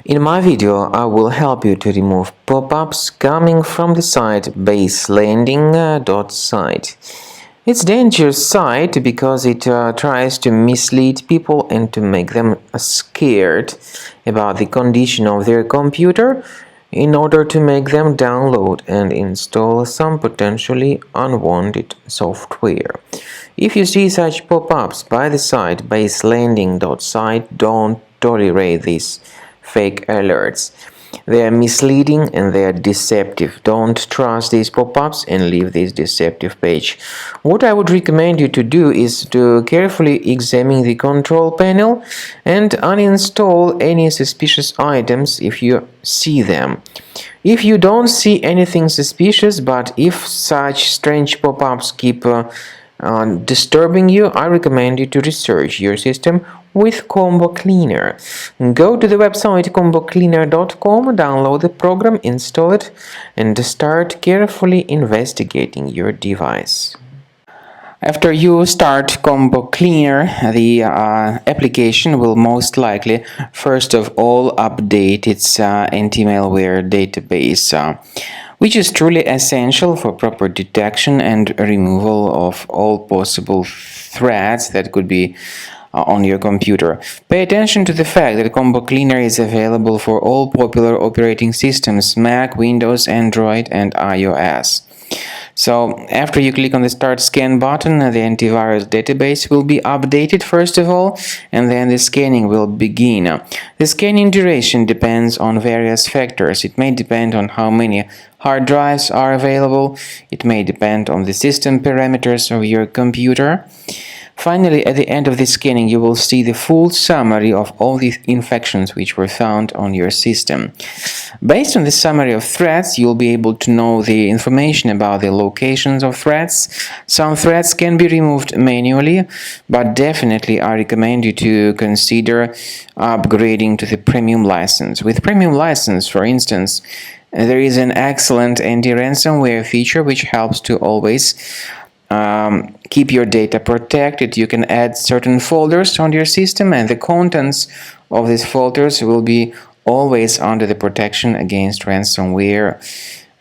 In my video, I will help you to remove pop-ups coming from the site Baselanding.site. It's a dangerous site because it tries to mislead people and to make them scared about the condition of their computer in order to make them download and install some potentially unwanted software. If you see such pop-ups by the site Baselanding.site, don't tolerate these fake alerts. They are misleading and they are deceptive. Don't trust these pop-ups and leave this deceptive page. What I would recommend you to do is to carefully examine the control panel and uninstall any suspicious items if you see them. If you don't see anything suspicious, but if such strange pop-ups keep disturbing you, I recommend you to research your system with Combo Cleaner. Go to the website combocleaner.com, download the program, install it, and start carefully investigating your device. After you start Combo Cleaner, the application will most likely first of all update its anti-malware database, which is truly essential for proper detection and removal of all possible threats that could be on your computer. Pay attention to the fact that Combo Cleaner is available for all popular operating systems: Mac, Windows, Android, and iOS. So, after you click on the Start Scan button, the antivirus database will be updated first of all, and then the scanning will begin. The scanning duration depends on various factors. It may depend on how many hard drives are available. It may depend on the system parameters of your computer. Finally, at the end of the scanning, you will see the full summary of all the infections which were found on your system. Based on the summary of threats, you'll be able to know the information about the locations of threats. Some threats can be removed manually, but definitely I recommend you to consider upgrading to the premium license. With premium license, for instance, there is an excellent anti-ransomware feature which helps to always keep your data protected. You can add certain folders on your system, and the contents of these folders will be always under the protection against ransomware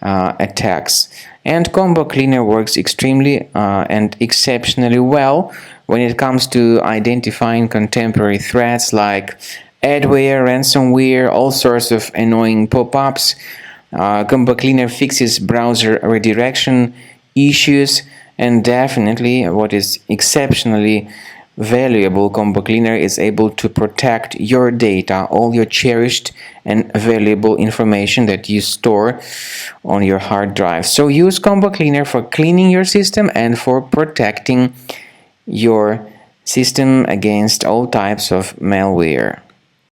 attacks. And Combo Cleaner works extremely and exceptionally well when it comes to identifying contemporary threats like adware, ransomware, all sorts of annoying pop-ups. Combo Cleaner fixes browser redirection issues. And definitely, what is exceptionally valuable, Combo Cleaner is able to protect your data, all your cherished and valuable information that you store on your hard drive. So use Combo Cleaner for cleaning your system and for protecting your system against all types of malware.